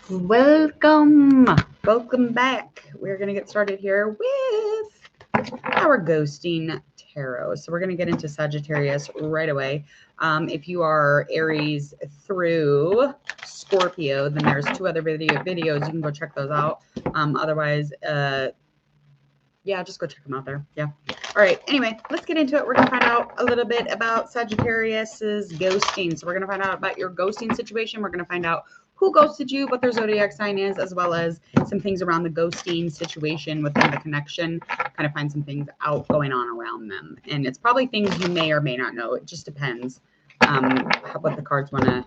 Welcome back. We're going to get started here with our ghosting tarot. So we're going to get into Sagittarius right away. If you are Aries through Scorpio, then there's two other videos. You can go check those out. Otherwise, yeah, just go check them out there. Yeah. All right. Anyway, let's get into it. We're going to find out a little bit about Sagittarius's ghosting. So we're going to find out about your ghosting situation. We're going to find out who ghosted you, what their zodiac sign is, as well as some things around the ghosting situation within the connection. Kind of find some things out going on around them. And it's probably things you may or may not know. It just depends what the cards want to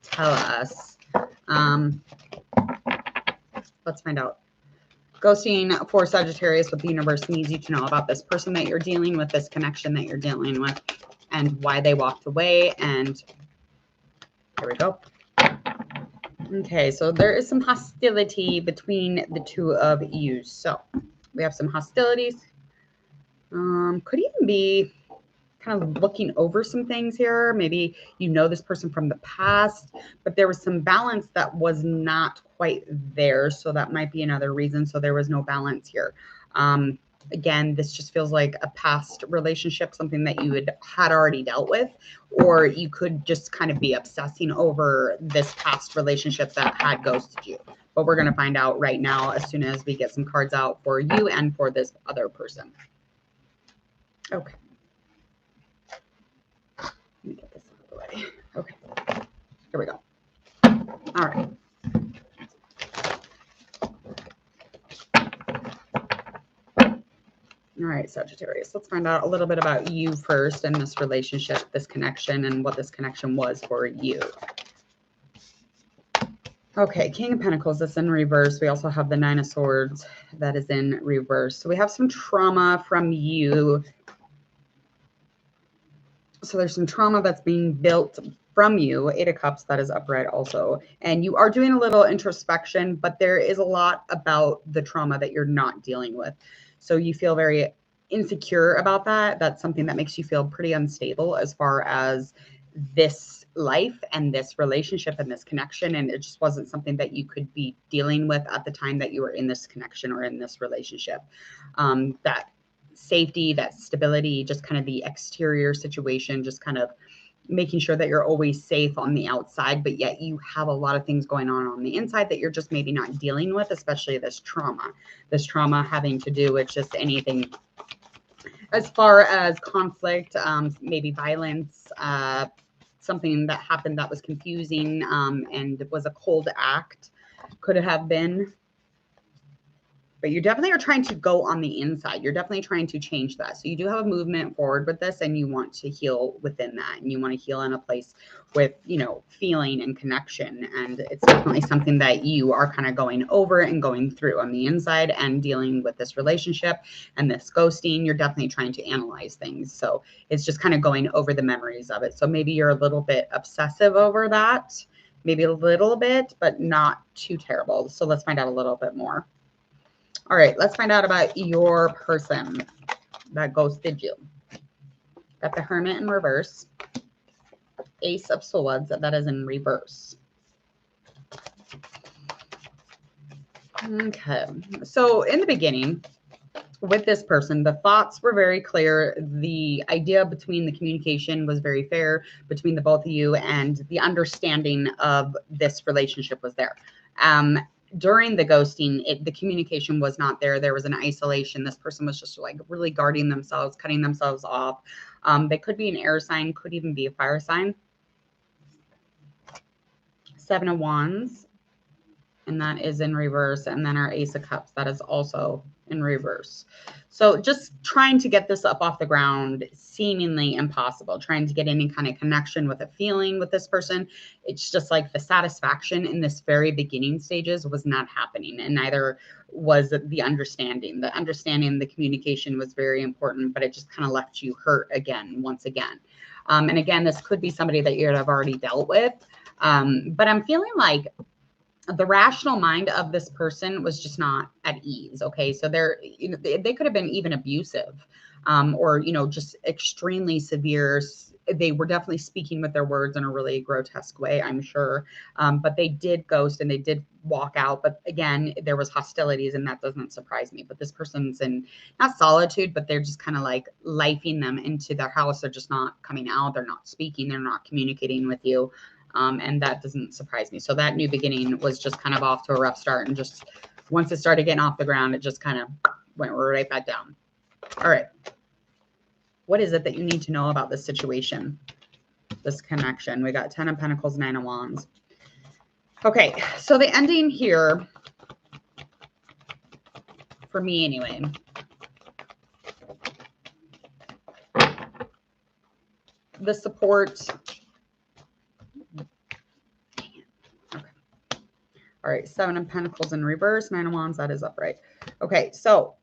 tell us. Let's find out. Ghosting for Sagittarius, what the universe needs you to know about this person that you're dealing with, this connection that you're dealing with, and why they walked away. And here we go. Okay, so there is some hostility between the two of you. So we have some hostilities. Could even be kind of looking over some things here. Maybe you know this person from the past, but there was some balance that was not quite there. So that might be another reason. So there was no balance here. Again, this just feels like a past relationship, something that you had already dealt with, or you could just kind of be obsessing over this past relationship that had ghosted you. But we're going to find out right now as soon as we get some cards out for you and for this other person. Okay. Let me get this out of the way. Okay. Here we go. All right. All right, Sagittarius, let's find out a little bit about you first and this relationship, this connection, and what this connection was for you. Okay, King of Pentacles is in reverse. We also have the Nine of Swords that is in reverse. So we have some trauma from you. So there's some trauma that's being built from you. Eight of Cups, that is upright also. And you are doing a little introspection, but there is a lot about the trauma that you're not dealing with. So you feel very insecure about that. That's something that makes you feel pretty unstable as far as this life and this relationship and this connection. And it just wasn't something that you could be dealing with at the time that you were in this connection or in this relationship. That safety, that stability, just kind of the exterior situation, just kind of making sure that you're always safe on the outside, but yet you have a lot of things going on the inside that you're just maybe not dealing with, especially this trauma having to do with just anything as far as conflict, maybe violence, something that happened that was confusing, and was a cold act, could have been. But you definitely are trying to go on the inside. You're definitely trying to change that. So you do have a movement forward with this, and you want to heal within that. And you want to heal in a place with, you know, feeling and connection. And it's definitely something that you are kind of going over and going through on the inside and dealing with this relationship and this ghosting. You're definitely trying to analyze things. So it's just kind of going over the memories of it. So maybe you're a little bit obsessive over that, maybe a little bit, but not too terrible. So let's find out a little bit more. All right, let's find out about your person that ghosted you. Got the Hermit in reverse. Ace of Swords, that is in reverse. Okay, so in the beginning, with this person, the thoughts were very clear. The idea between the communication was very fair between the both of you, and the understanding of this relationship was there. During the ghosting, the communication was not there. There was an isolation. This person was just like really guarding themselves, cutting themselves off. They could be an air sign, could even be a fire sign. Seven of Wands, and that is in reverse. And then our Ace of Cups, that is also in reverse. So just trying to get this up off the ground, seemingly impossible, trying to get any kind of connection with a feeling with this person. It's just like the satisfaction in this very beginning stages was not happening, and neither was the understanding. The understanding, the communication was very important, but it just kind of left you hurt again, once again. And again, this could be somebody that you have already dealt with. But I'm feeling like the rational mind of this person was just not at ease. Okay. So they're, they could have been even abusive, or, just extremely severe they were definitely speaking with their words in a really grotesque way, I'm sure. But they did ghost and they did walk out. But again, there was hostilities, and that doesn't surprise me. But this person's in not solitude, but they're just kind of like lifing them into their house. They're just not coming out. They're not speaking. They're not communicating with you. And that doesn't surprise me. So that new beginning was just kind of off to a rough start. And just once it started getting off the ground, it just kind of went right back down. All right. What is it that you need to know about this situation, this connection? We got 10 of Pentacles, 9 of Wands. Okay. So the ending here, for me anyway, the support. All right, 7 of Pentacles in reverse, 9 of Wands, that is upright. Okay, so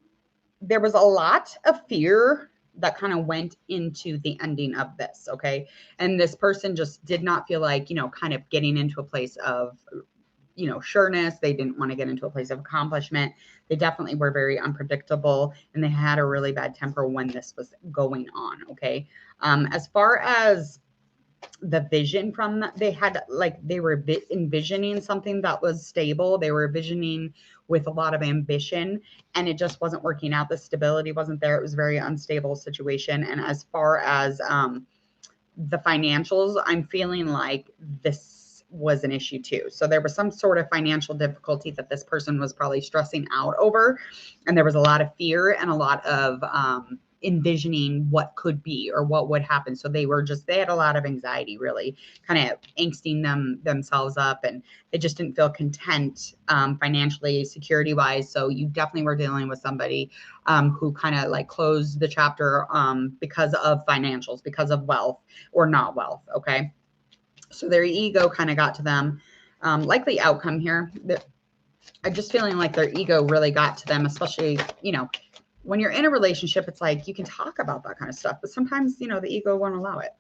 there was a lot of fear that kind of went into the ending of this, okay? And this person just did not feel like, you know, kind of getting into a place of, you know, sureness. They didn't want to get into a place of accomplishment. They definitely were very unpredictable, and they had a really bad temper when this was going on, okay? As far as the vision from that, they had like they were envisioning something that was stable. They were visioning with a lot of ambition, and it just wasn't working out. The stability wasn't there. It was a very unstable situation. And as far as the financials, I'm feeling like this was an issue too. So there was some sort of financial difficulty that this person was probably stressing out over, and there was a lot of fear and a lot of envisioning what could be or what would happen. So they had a lot of anxiety, really kind of angsting themselves up, and they just didn't feel content financially, security wise. So you definitely were dealing with somebody who kind of like closed the chapter because of financials, because of wealth or not wealth. Okay. So their ego kind of got to them. Likely outcome here. I'm just feeling like their ego really got to them, especially, you know, when you're in a relationship, it's like you can talk about that kind of stuff, but sometimes, you know, the ego won't allow it.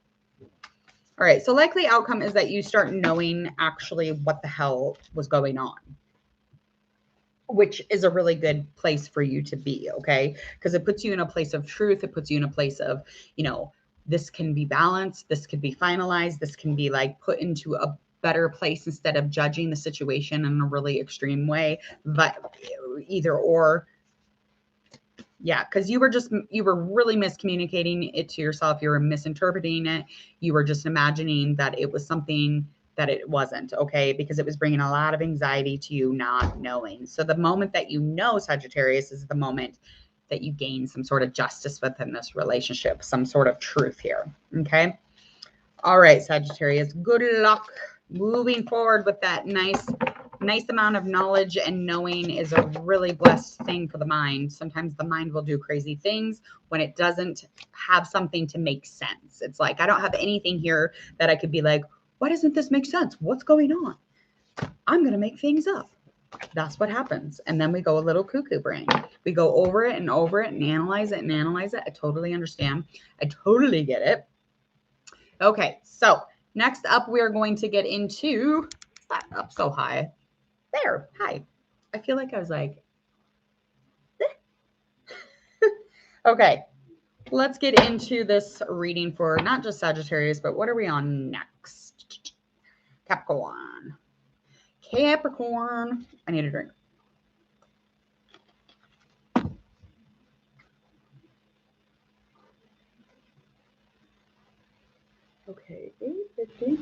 All right. So likely outcome is that you start knowing actually what the hell was going on, which is a really good place for you to be. Okay. Because it puts you in a place of truth. It puts you in a place of, you know, this can be balanced. This could be finalized. This can be like put into a better place instead of judging the situation in a really extreme way, but either or. Yeah, because you were really miscommunicating it to yourself. You were misinterpreting it. You were just imagining that it was something that it wasn't, okay? Because it was bringing a lot of anxiety to you not knowing. So the moment that you know, Sagittarius, is the moment that you gain some sort of justice within this relationship, some sort of truth here, okay? All right, Sagittarius, good luck moving forward with that nice amount of knowledge, and knowing is a really blessed thing for the mind. Sometimes the mind will do crazy things when it doesn't have something to make sense. It's like, I don't have anything here that I could be like, why doesn't this make sense? What's going on? I'm going to make things up. That's what happens. And then we go a little cuckoo brain. We go over it and over it and analyze it and analyze it. I totally understand. I totally get it. Okay. So next up, we're going to get into that up so high. There. Hi. I feel like I was like, okay, let's get into this reading for not just Sagittarius, but what are we on next? Capricorn. Capricorn. I need a drink. Okay, 8:50.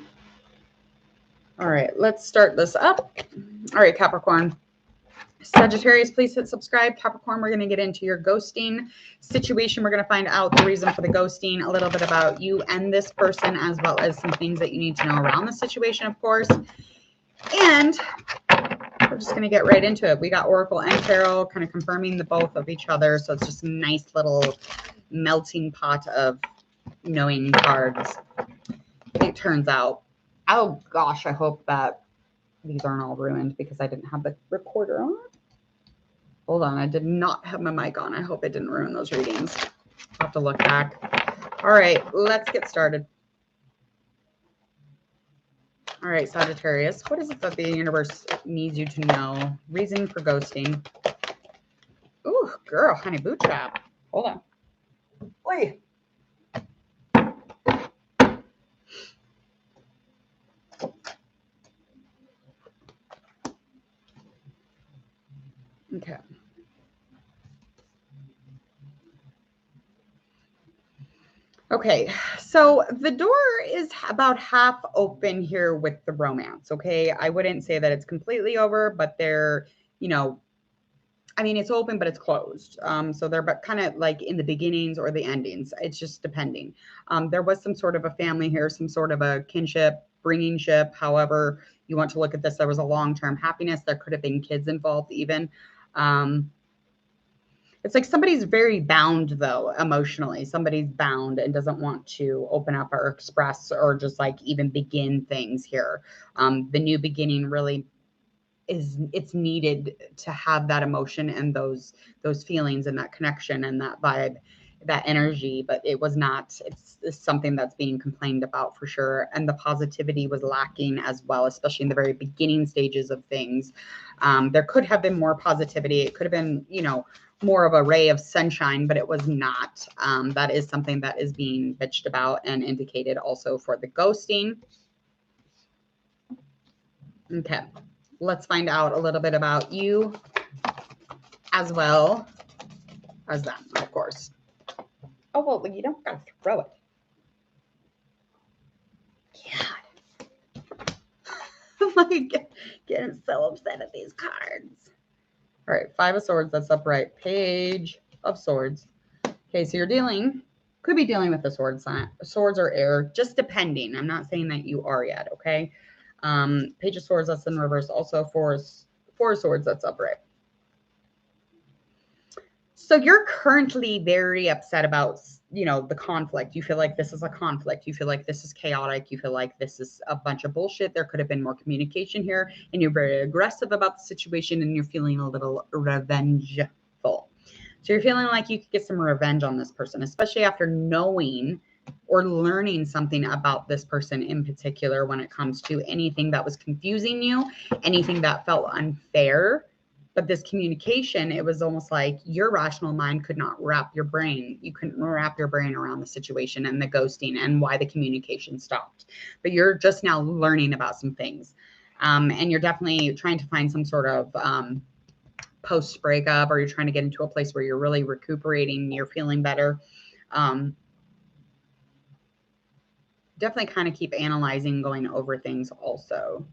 All right, let's start this up. All right, Capricorn. Sagittarius, please hit subscribe. Capricorn, we're going to get into your ghosting situation. We're going to find out the reason for the ghosting, a little bit about you and this person, as well as some things that you need to know around the situation, of course. And we're just going to get right into it. We got Oracle and Tarot kind of confirming the both of each other. So it's just a nice little melting pot of knowing cards. It turns out, oh gosh, I hope that these aren't all ruined because I didn't have the recorder on. Hold on, I did not have my mic on. I hope it didn't ruin those readings. I'll have to look back. All right, let's get started. All right, Sagittarius, what is it that the universe needs you to know? Reason for ghosting. Ooh, girl, honey, boot trap. Hold on. Wait. Okay. Okay, so the door is about half open here with the romance, okay? I wouldn't say that it's completely over, but they're, you know, I mean, it's open, but it's closed. So they're kind of like in the beginnings or the endings. It's just depending. There was some sort of a family here, some sort of a kinship, bringing ship, however you want to look at this. There was a long-term happiness. There could have been kids involved even. Um, it's like somebody's very bound, though, emotionally. Somebody's bound and doesn't want to open up or express or just like even begin things here. The new beginning really it's needed to have that emotion and those feelings and that connection and that vibe, that energy, but it was not. It's something that's being complained about for sure, and the positivity was lacking as well, especially in the very beginning stages of things. There could have been more positivity. It could have been, you know, more of a ray of sunshine, but it was not. That is something that is being bitched about and indicated also for the ghosting. Okay, let's find out a little bit about you as well as them, of course. Oh, well, you don't gotta throw it. God. I'm like getting so upset at these cards. All right, Five of Swords, that's upright. Page of Swords. Okay, so could be dealing with the sword sign, swords or air, just depending. I'm not saying that you are yet, okay? Page of Swords, that's in reverse. Also, Four of Swords, that's upright. So you're currently very upset about, you know, the conflict. You feel like this is a conflict. You feel like this is chaotic. You feel like this is a bunch of bullshit. There could have been more communication here, and you're very aggressive about the situation, and you're feeling a little revengeful. So you're feeling like you could get some revenge on this person, especially after knowing or learning something about this person in particular when it comes to anything that was confusing you, anything that felt unfair. But this communication, it was almost like your rational mind could not wrap your brain. You couldn't wrap your brain around the situation and the ghosting and why the communication stopped. But you're just now learning about some things. And you're definitely trying to find some sort of post breakup, or you're trying to get into a place where you're really recuperating, you're feeling better. Definitely kind of keep analyzing, going over things also,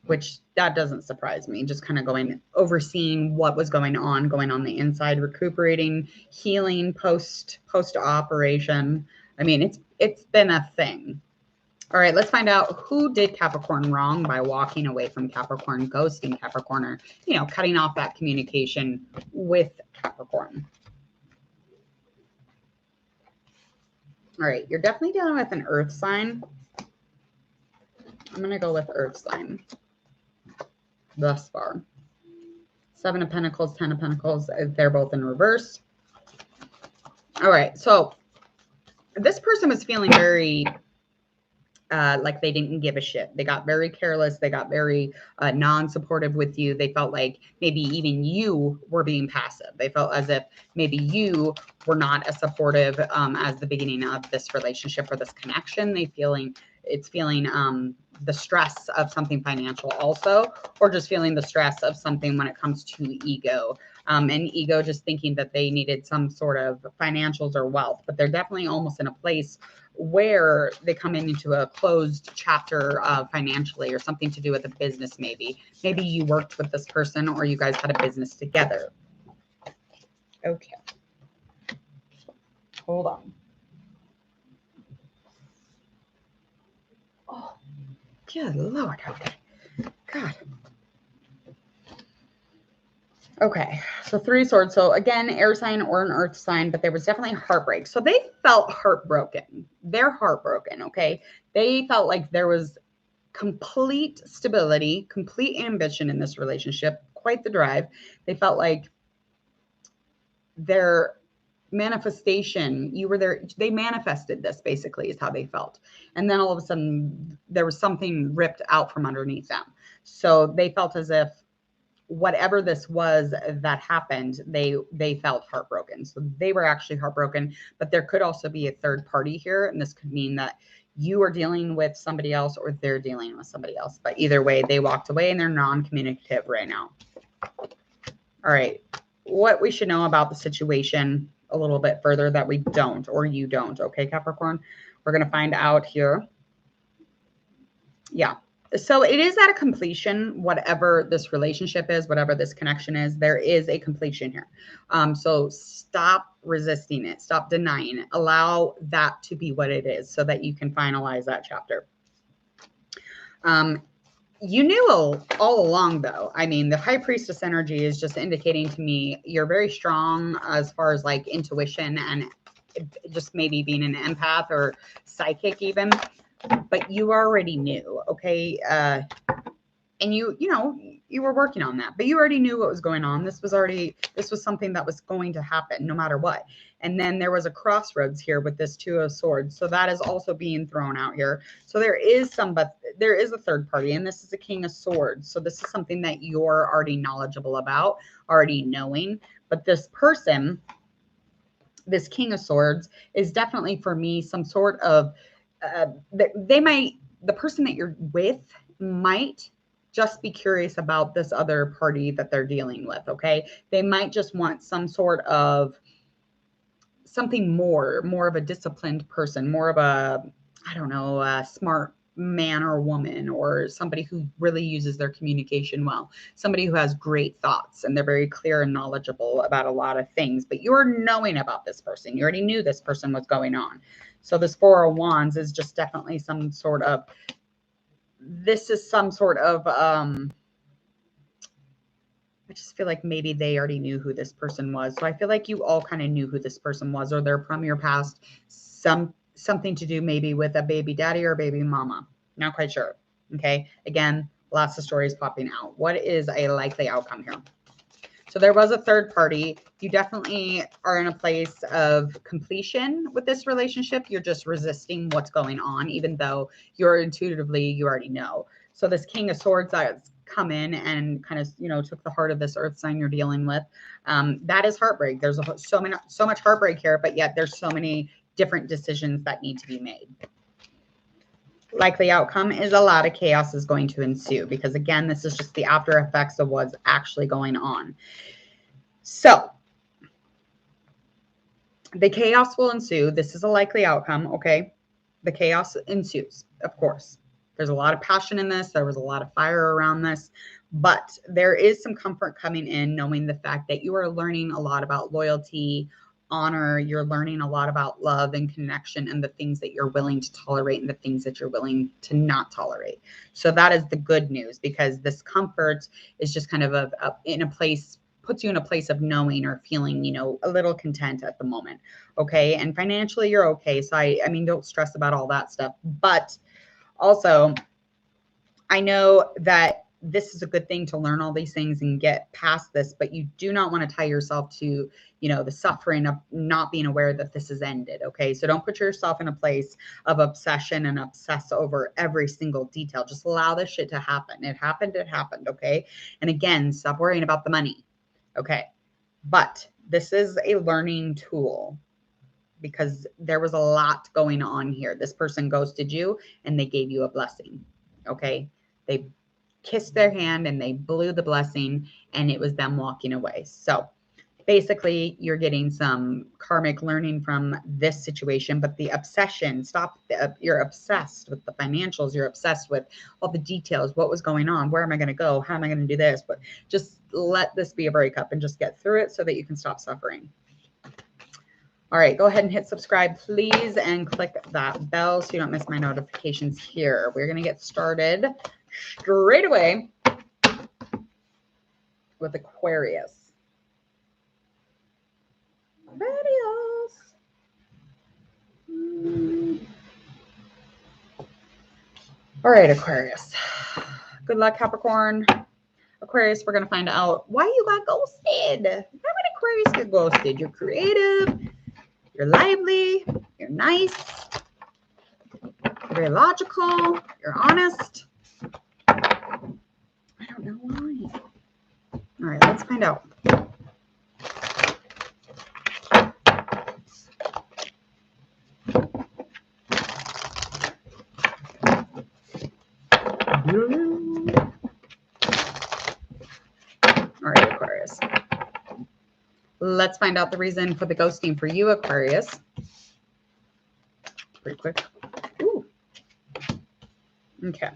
which that doesn't surprise me. Just kind of overseeing what was going on the inside, recuperating, healing post operation. I mean, it's been a thing. All right, let's find out who did Capricorn wrong by walking away from Capricorn, ghosting Capricorn, or, you know, cutting off that communication with Capricorn. All right, you're definitely dealing with an earth sign. I'm going to go with earth sign thus far. Seven of Pentacles, 10 of Pentacles, they're both in reverse. All right, so this person was feeling very like they didn't give a shit. They got very careless. They got very non-supportive with you. They felt like maybe even you were being passive. They felt as if maybe you were not as supportive as the beginning of this relationship or this connection. It's feeling the stress of something financial also, or just feeling the stress of something when it comes to ego. And ego just thinking that they needed some sort of financials or wealth, but they're definitely almost in a place where they come into a closed chapter financially, or something to do with a business. Maybe you worked with this person, or you guys had a business together. Okay. Hold on. Oh, good Lord. Okay. God. Okay, so Three of Swords. So again, air sign or an earth sign, but there was definitely heartbreak. So they felt heartbroken. They're heartbroken, okay? They felt like there was complete stability, complete ambition in this relationship, quite the drive. They felt like their manifestation, you were there, they manifested this, basically, is how they felt. And then all of a sudden, there was something ripped out from underneath them. So they felt as if whatever this was that happened, they felt heartbroken. So they were actually heartbroken, but there could also be a third party here. And this could mean that you are dealing with somebody else, or they're dealing with somebody else. But either way, they walked away and they're non-communicative right now. All right. What we should know about the situation a little bit further that we don't, or you don't. Okay, Capricorn? We're going to find out here. Yeah. So it is at a completion, whatever this relationship is, whatever this connection is, there is a completion here. So stop resisting it. Stop denying it. Allow that to be what it is so that you can finalize that chapter. You knew all along, though. I mean, the High Priestess energy is just indicating to me you're very strong as far as like intuition and just maybe being an empath or psychic even. But you already knew, okay? And you know, you were working on that, but you already knew what was going on. This was something that was going to happen no matter what. And then there was a crossroads here with this Two of Swords. So that is also being thrown out here. So there is a third party, and this is a King of Swords. So this is something that you're already knowledgeable about, already knowing. But this person, this King of Swords, is definitely for me some sort of the person that you're with might just be curious about this other party that they're dealing with. Okay. They might just want some sort of something more of a disciplined person, more of a, I don't know, a smart man or woman, or somebody who really uses their communication well, somebody who has great thoughts and they're very clear and knowledgeable about a lot of things. But you're knowing about this person. You already knew this person was going on. So this Four of Wands is just definitely some sort of, this is some sort of, I just feel like maybe they already knew who this person was. So I feel like you all kind of knew who this person was, or they're from your past, something to do maybe with a baby daddy or baby mama. Not quite sure. Okay. Again, lots of stories popping out. What is a likely outcome here? So there was a third party. You definitely are in a place of completion with this relationship. You're just resisting what's going on, even though you're intuitively, you already know. So this King of Swords that's come in and kind of, you know, took the heart of this earth sign you're dealing with. That is heartbreak. There's so much heartbreak here, but yet there's so many different decisions that need to be made. Likely outcome is a lot of chaos is going to ensue, because again, this is just the after effects of what's actually going on. So the chaos will ensue. This is a likely outcome. Okay. The chaos ensues, of course. There's a lot of passion in this. There was a lot of fire around this, but there is some comfort coming in knowing the fact that you are learning a lot about loyalty, honor. You're learning a lot about love and connection, and the things that you're willing to tolerate and the things that you're willing to not tolerate. So that is the good news, because this comfort is just kind of in a place, puts you in a place of knowing or feeling, you know, a little content at the moment. Okay. And financially you're okay. So I mean, don't stress about all that stuff, but also I know that this is a good thing to learn all these things and get past this, but you do not want to tie yourself to, you know, the suffering of not being aware that this has ended. Okay. So don't put yourself in a place of obsession and obsess over every single detail. Just allow this shit to happen. It happened. Okay. And again, stop worrying about the money. Okay. But this is a learning tool, because there was a lot going on here. This person ghosted you and they gave you a blessing. Okay. They kissed their hand and they blew the blessing, and it was them walking away. So basically you're getting some karmic learning from this situation, but the obsession, you're obsessed with the financials. You're obsessed with all the details. What was going on? Where am I going to go? How am I going to do this? But just let this be a breakup and just get through it so that you can stop suffering. All right, go ahead and hit subscribe, please, and click that bell so you don't miss my notifications here. We're going to get started straight away with Aquarius. All right, Aquarius. Good luck, Capricorn. Aquarius, we're going to find out why you got ghosted. Why would Aquarius get ghosted? You're creative. You're lively. You're nice. You're very logical. You're honest. I don't know why. All right, let's find out. All right, Aquarius. Let's find out the reason for the ghosting for you, Aquarius. Pretty quick. Ooh. Okay.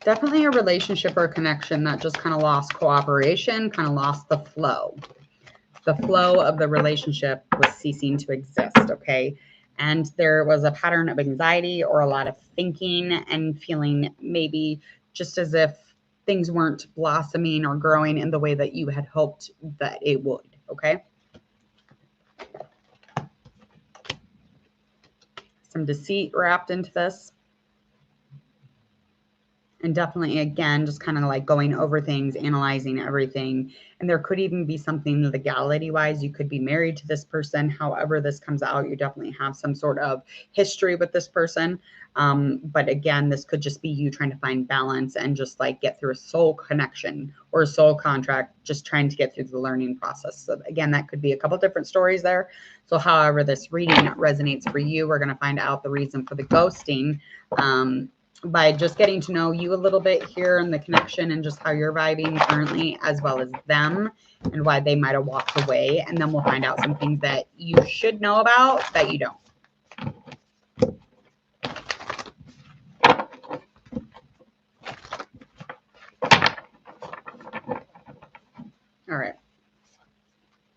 Definitely a relationship or a connection that just kind of lost cooperation, kind of lost the flow. The flow of the relationship was ceasing to exist, okay? And there was a pattern of anxiety or a lot of thinking and feeling maybe just as if things weren't blossoming or growing in the way that you had hoped that it would, okay? Some deceit wrapped into this. And definitely, again, just kind of like going over things, analyzing everything. And there could even be something legality-wise. You could be married to this person. However this comes out, you definitely have some sort of history with this person. But again, this could just be you trying to find balance and just like get through a soul connection or a soul contract, just trying to get through the learning process. So again, that could be a couple different stories there. So however this reading resonates for you, we're going to find out the reason for the ghosting. By just getting to know you a little bit here and the connection and just how you're vibing currently, as well as them and why they might have walked away. And then we'll find out some things that you should know about that you don't. All right.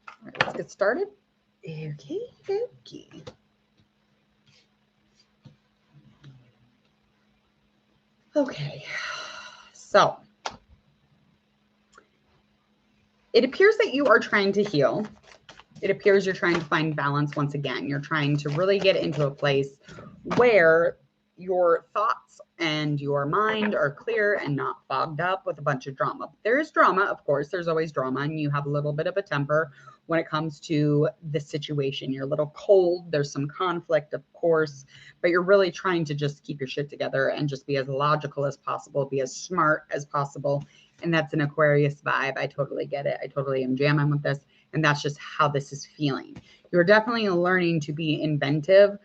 All right, let's get started. Okay, okay. Okay, so it appears that you are trying to heal. It appears you're trying to find balance once again. You're trying to really get into a place where your thoughts and your mind are clear and not fogged up with a bunch of drama. There is drama, of course. There's always drama, and you have a little bit of a temper when it comes to the situation. You're a little cold. There's some conflict, of course, but you're really trying to just keep your shit together and just be as logical as possible, be as smart as possible. And that's an Aquarius vibe. I totally get it. I totally am jamming with this. And that's just how this is feeling. You're definitely learning to be inventive,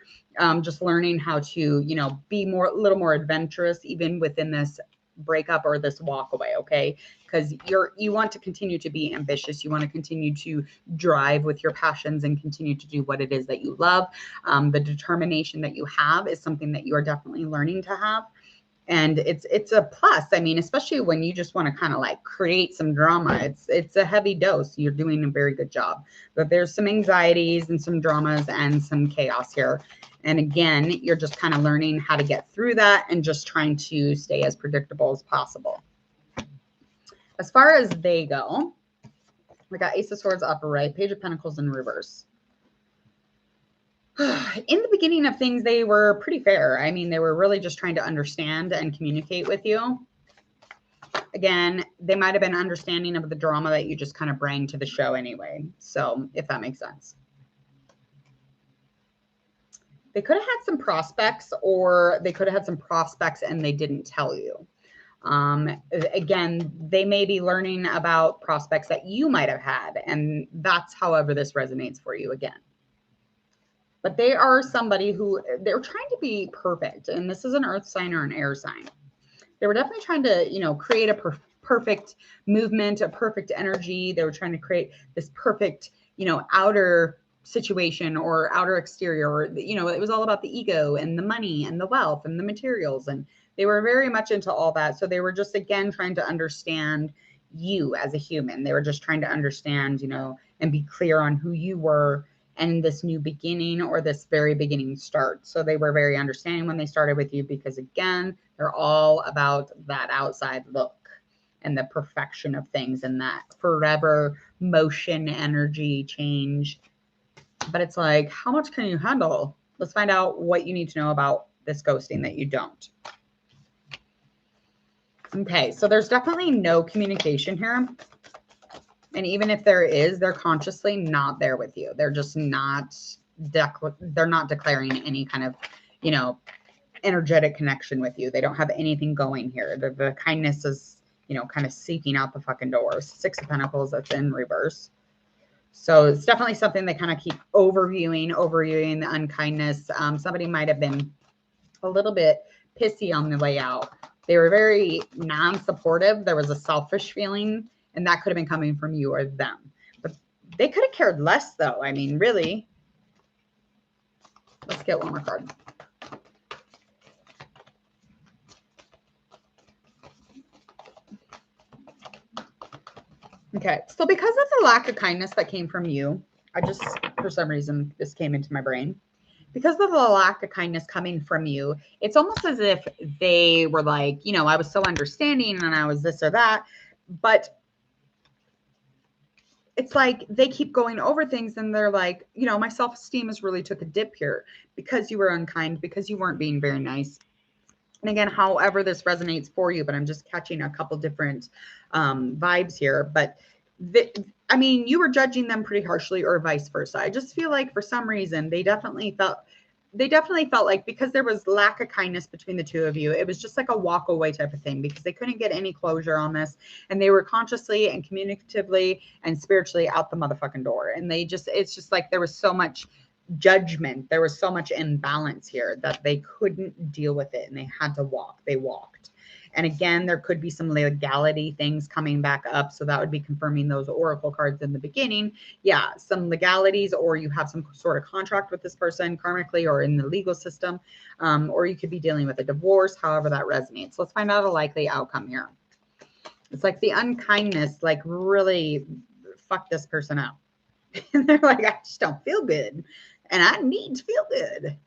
just learning how to, you know, be a little more adventurous, even within this breakup or this walk away. Okay. Because you want to continue to be ambitious. You want to continue to drive with your passions and continue to do what it is that you love. The determination that you have is something that you are definitely learning to have. And it's a plus. I mean, especially when you just want to kind of like create some drama. It's a heavy dose. You're doing a very good job. But there's some anxieties and some dramas and some chaos here. And again, you're just kind of learning how to get through that and just trying to stay as predictable as possible. As far as they go, we got Ace of Swords upright, Page of Pentacles in reverse. In the beginning of things, they were pretty fair. I mean, they were really just trying to understand and communicate with you. Again, they might have been understanding of the drama that you just kind of bring to the show anyway. So if that makes sense. They could have had some prospects, or they could have had some prospects and they didn't tell you. Again, they may be learning about prospects that you might have had. And that's however this resonates for you again. But they are somebody who they're trying to be perfect. And this is an earth sign or an air sign. They were definitely trying to, you know, create a perfect movement, a perfect energy. They were trying to create this perfect, you know, outer situation or outer exterior. Or, you know, it was all about the ego and the money and the wealth and the materials. And they were very much into all that. So they were just, again, trying to understand you as a human. They were just trying to understand, you know, and be clear on who you were and this new beginning or this very beginning start. So they were very understanding when they started with you because, again, they're all about that outside look and the perfection of things and that forever motion, energy, change. But it's like, how much can you handle? Let's find out what you need to know about this ghosting that you don't. Okay, so there's definitely no communication here. And even if there is, they're consciously not there with you. They're just not, they're not declaring any kind of, you know, energetic connection with you. They don't have anything going here. The kindness is, you know, kind of seeking out the fucking doors. 6 of Pentacles, that's in reverse. So it's definitely something they kind of keep overviewing the unkindness. Somebody might have been a little bit pissy on the way out. They were very non-supportive. There was a selfish feeling, and that could have been coming from you or them. But they could have cared less, though. I mean, really. Let's get one more card. Okay, so because of the lack of kindness that came from you, for some reason, this came into my brain. Because of the lack of kindness coming from you, it's almost as if they were like, you know, I was so understanding and I was this or that, but it's like they keep going over things and they're like, you know, my self-esteem has really took a dip here because you were unkind, because you weren't being very nice. And again, however this resonates for you, but I'm just catching a couple different vibes here. But I mean, you were judging them pretty harshly, or vice versa. I just feel like for some reason they definitely felt like, because there was lack of kindness between the two of you, it was just like a walk away type of thing, because they couldn't get any closure on this, and they were consciously and communicatively and spiritually out the motherfucking door. And it's just like there was so much judgment, there was so much imbalance here that they couldn't deal with it, and they had to walk. They walked. And again, there could be some legality things coming back up. So that would be confirming those oracle cards in the beginning. Yeah, some legalities, or you have some sort of contract with this person karmically or in the legal system, or you could be dealing with a divorce, however that resonates. Let's find out a likely outcome here. It's like the unkindness, like really fucked this person up. And they're like, I just don't feel good. And I need to feel good.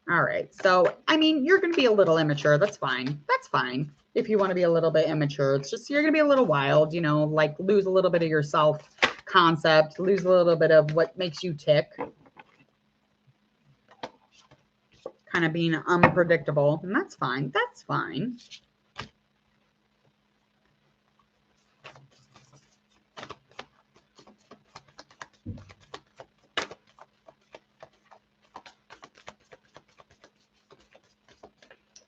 All right. So, I mean, you're going to be a little immature. That's fine. That's fine. If you want to be a little bit immature, it's just, you're going to be a little wild, you know, like lose a little bit of your self concept, lose a little bit of what makes you tick. Kind of being unpredictable. And that's fine. That's fine.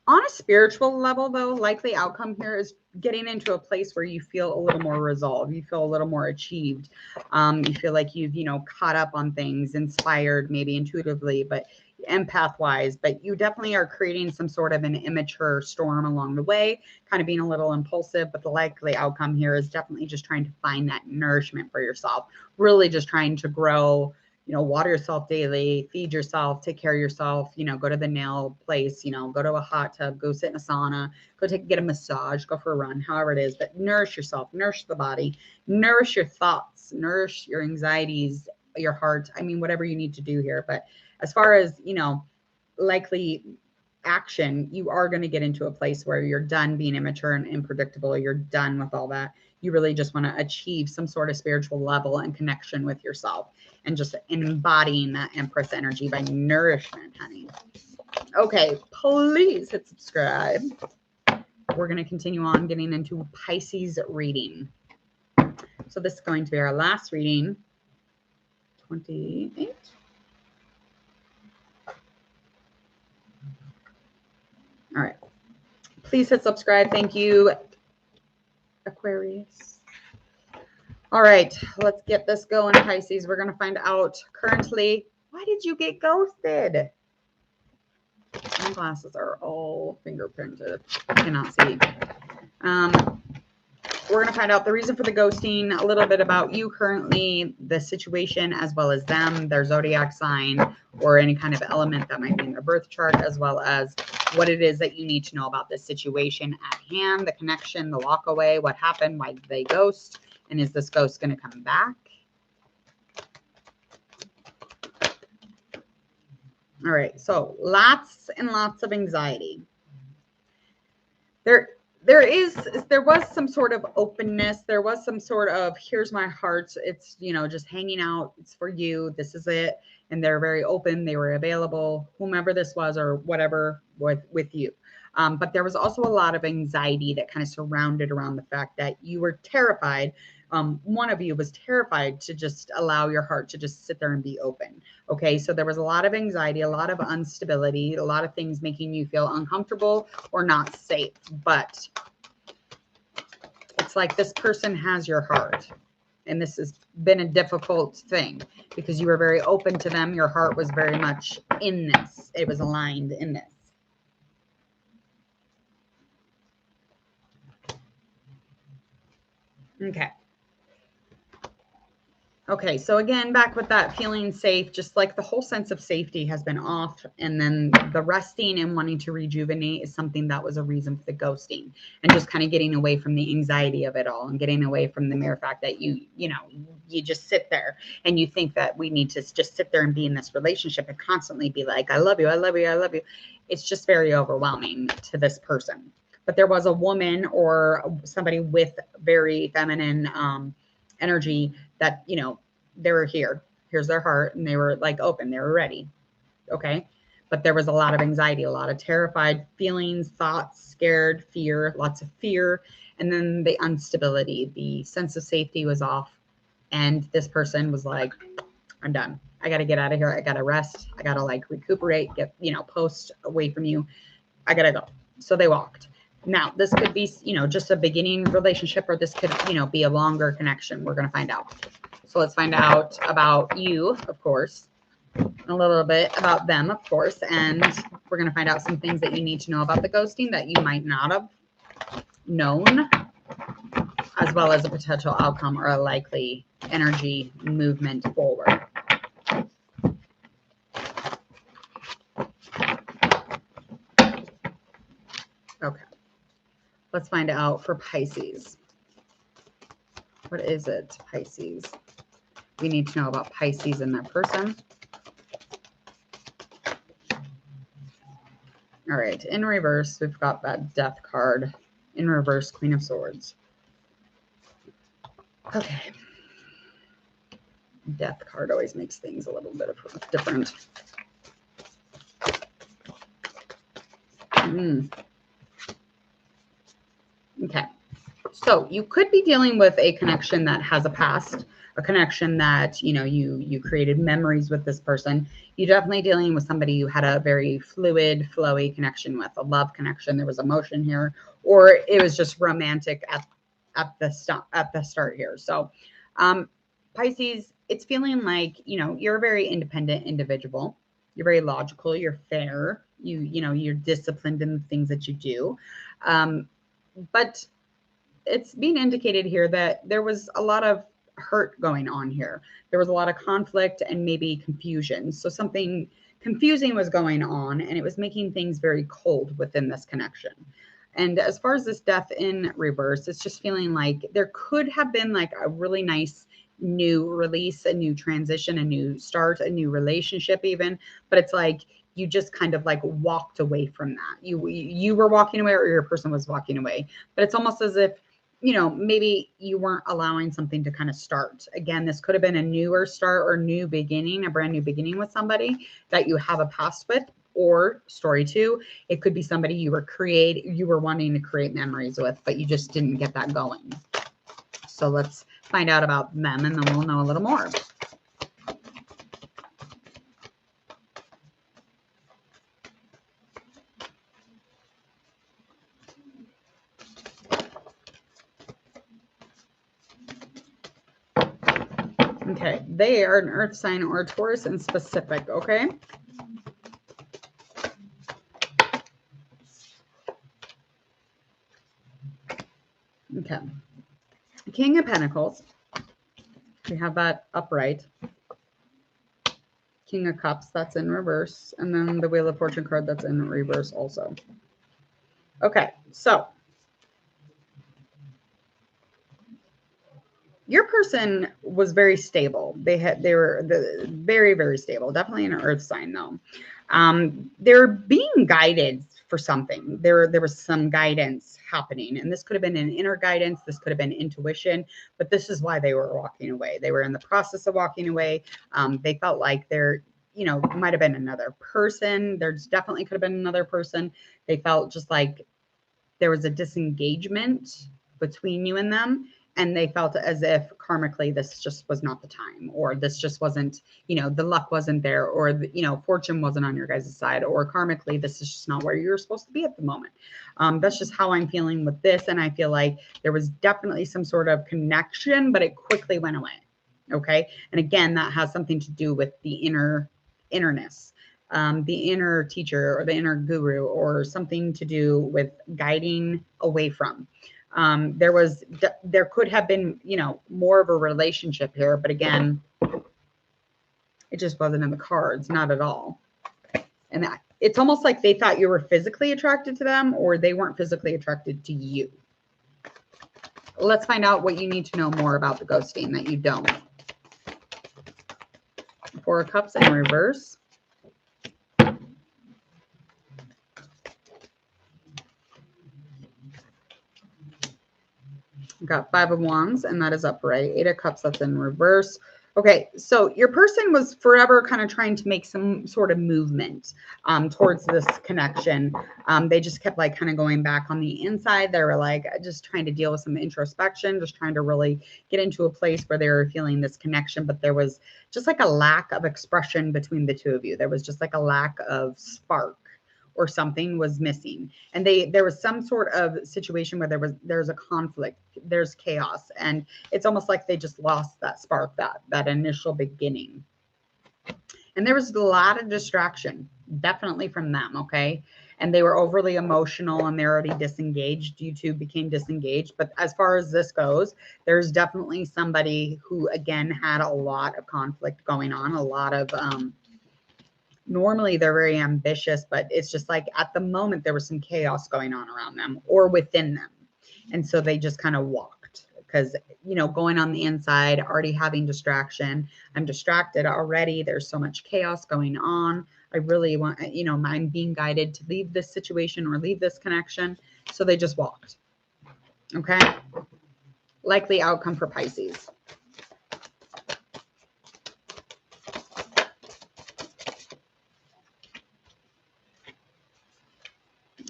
On a spiritual level, though, likely outcome here is getting into a place where you feel a little more resolved. You feel a little more achieved. You feel like you've, you know, caught up on things, inspired, maybe intuitively, but empath wise. But you definitely are creating some sort of an immature storm along the way, kind of being a little impulsive. But the likely outcome here is definitely just trying to find that nourishment for yourself, really just trying to grow. You know, water yourself daily, feed yourself, take care of yourself, you know, go to the nail place, you know, go to a hot tub, go sit in a sauna, get a massage, go for a run, however it is, but nourish yourself, nourish the body, nourish your thoughts, nourish your anxieties, your heart. I mean, whatever you need to do here. But as far as, you know, likely action, you are going to get into a place where you're done being immature and unpredictable. You're done with all that. You really just want to achieve some sort of spiritual level and connection with yourself, and just embodying that Empress energy by nourishment, honey. Okay, please hit subscribe. We're going to continue on getting into Pisces reading. So this is going to be our last reading. 28. All right. Please hit subscribe. Thank you, Aquarius. All right, let's get this going, Pisces. We're going to find out currently, why did you get ghosted? My glasses are all fingerprinted. I cannot see. We're going to find out the reason for the ghosting, a little bit about you currently, the situation, as well as them, their zodiac sign, or any kind of element that might be in their birth chart, as well as what it is that you need to know about this situation at hand, the connection, the walk away, what happened, why did they ghost, and is this ghost going to come back? All right, so lots and lots of anxiety. There was some sort of openness. There was some sort of, here's my heart. It's, you know, just hanging out. It's for you. This is it. And they're very open. They were available, whomever this was or whatever with you. But there was also a lot of anxiety that kind of surrounded around the fact that you were terrified. One of you was terrified to just allow your heart to just sit there and be open. Okay. So there was a lot of anxiety, a lot of instability, a lot of things making you feel uncomfortable or not safe. But it's like this person has your heart. And this has been a difficult thing because you were very open to them. Your heart was very much in this. It was aligned in this. Okay. Okay, so again, back with that feeling safe, just like the whole sense of safety has been off. And then the resting and wanting to rejuvenate is something that was a reason for the ghosting, and just kind of getting away from the anxiety of it all and getting away from the mere fact that you just sit there and you think that we need to just sit there and be in this relationship and constantly be like, I love you, I love you, I love you. It's just very overwhelming to this person. But there was a woman or somebody with very feminine energy that, they were here. Here's their heart. And they were like open. They were ready. Okay. But there was a lot of anxiety, a lot of terrified feelings, thoughts, scared, fear, lots of fear. And then the instability, the sense of safety was off. And this person was like, I'm done. I got to get out of here. I got to rest. I got to like recuperate, get, post away from you. I got to go. So they walked. Now, this could be, just a beginning relationship, or this could, be a longer connection. We're going to find out. So let's find out about you, of course, a little bit about them, of course. And we're going to find out some things that you need to know about the ghosting that you might not have known, as well as a potential outcome or a likely energy movement forward. Okay. Let's find out for Pisces. What is it, Pisces? We need to know about Pisces and their person. All right. In reverse, we've got that Death card. In reverse, Queen of Swords. Okay. Death card always makes things a little bit different. Okay, so you could be dealing with a connection that has a past, a connection that, you created memories with this person. You're definitely dealing with somebody you had a very fluid, flowy connection with, a love connection. There was emotion here, or it was just romantic at the start here. So Pisces, it's feeling like, you're a very independent individual. You're very logical. You're fair. You're disciplined in the things that you do. But it's being indicated here that there was a lot of hurt going on here. There was a lot of conflict and maybe confusion. So something confusing was going on, and it was making things very cold within this connection. And as far as this death in reverse, it's just feeling like there could have been like a really nice new release, a new transition, a new start, a new relationship even. But it's like you just kind of like walked away from that. You were walking away, or your person was walking away. But it's almost as if, maybe you weren't allowing something to kind of start. Again, this could have been a newer start or new beginning, a brand new beginning with somebody that you have a past with. Or story two, it could be somebody you were wanting to create memories with, but you just didn't get that going. So let's find out about them, and then we'll know a little more. Okay, they are an earth sign or a Taurus in specific, okay? Okay. King of Pentacles. We have that upright. King of Cups, that's in reverse. And then the Wheel of Fortune card, that's in reverse also. Okay, so your person was very stable. They were very, very stable. Definitely an earth sign though. They're being guided for something. There was some guidance happening, and this could have been an inner guidance. This could have been intuition, but this is why they were walking away. They were in the process of walking away. They felt like there, might have been another person. There's definitely could have been another person. They felt just like there was a disengagement between you and them. And they felt as if karmically this just was not the time, or this just wasn't, you know, the luck wasn't there, or the, you know, fortune wasn't on your guys' side, or karmically this is just not where you're supposed to be at the moment. That's just how I'm feeling with this. And I feel like there was definitely some sort of connection, but it quickly went away. Okay. And again, that has something to do with the innerness, the inner teacher or the inner guru, or something to do with guiding away from. There could have been, you know, more of a relationship here, but again, it just wasn't in the cards, not at all. And it's almost like they thought you were physically attracted to them, or they weren't physically attracted to you. Let's find out what you need to know more about the ghosting that you don't. Four of Cups in reverse. Got Five of Wands, and that is upright. Eight of Cups, that's in reverse. Okay, so your person was forever kind of trying to make some sort of movement towards this connection. They just kept like kind of going back on the inside. They were like just trying to deal with some introspection, just trying to really get into a place where they were feeling this connection. But there was just like a lack of expression between the two of you. There was just like a lack of spark, or something was missing. And there was some sort of situation where there's a conflict, there's chaos, and it's almost like they just lost that spark, that initial beginning. And there was a lot of distraction, definitely from them, okay? And they were overly emotional, and they're already disengaged. You two became disengaged. But as far as this goes, there's definitely somebody who, again, had a lot of conflict going on, a lot of normally they're very ambitious, but it's just like at the moment there was some chaos going on around them or within them. And so they just kind of walked because, you know, going on the inside, already having distraction. I'm distracted already. There's so much chaos going on. I really want, you know, I'm being guided to leave this situation or leave this connection. So they just walked. Okay. Likely outcome for Pisces.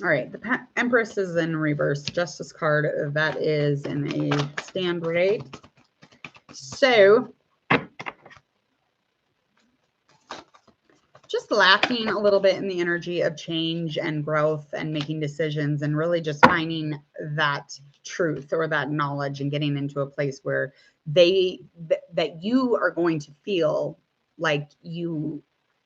All right, the Empress is in reverse. Justice card, that is in a stand rate. So just lacking a little bit in the energy of change and growth and making decisions, and really just finding that truth or that knowledge and getting into a place where that you are going to feel like you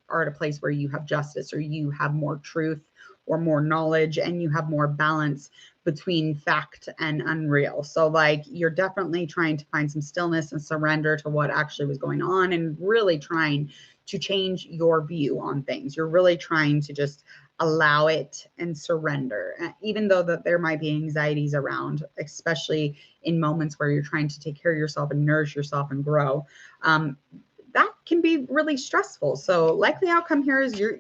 are at a place where you have justice, or you have more truth or more knowledge, and you have more balance between fact and unreal. So like you're definitely trying to find some stillness and surrender to what actually was going on, and really trying to change your view on things. You're really trying to just allow it and surrender, even though that there might be anxieties around, especially in moments where you're trying to take care of yourself and nourish yourself and grow. That can be really stressful. So likely outcome here is you're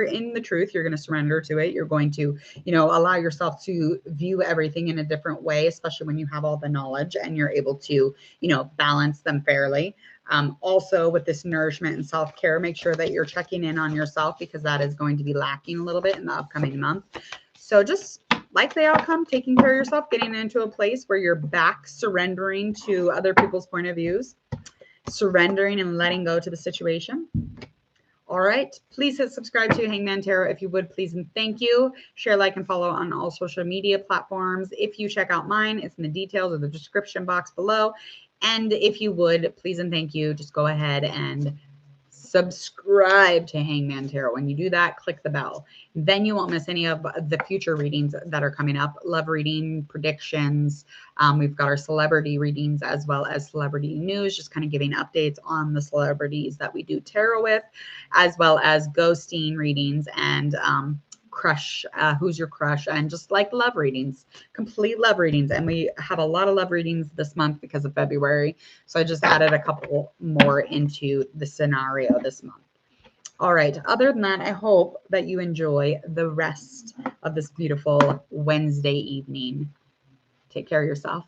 in the truth. You're going to surrender to it. You're going to, allow yourself to view everything in a different way, especially when you have all the knowledge and you're able to, balance them fairly. Also with this nourishment and self-care, make sure that you're checking in on yourself, because that is going to be lacking a little bit in the upcoming month. So just likely outcome, taking care of yourself, getting into a place where you're back surrendering to other people's point of views, surrendering and letting go to the situation. All right. Please hit subscribe to Hangman Tarot if you would, please, and thank you. Share, like, and follow on all social media platforms. If you check out mine, it's in the details of the description box below. And if you would, please and thank you, just go ahead and subscribe to Hangman Tarot. When you do that, click the bell. Then you won't miss any of the future readings that are coming up. Love reading, predictions. We've got our celebrity readings as well as celebrity news, just kind of giving updates on the celebrities that we do tarot with, as well as ghosting readings and crush, who's your crush, and just like love readings, complete love readings. And we have a lot of love readings this month because of February. So I just added a couple more into the scenario this month. All right. Other than that, I hope that you enjoy the rest of this beautiful Wednesday evening. Take care of yourself.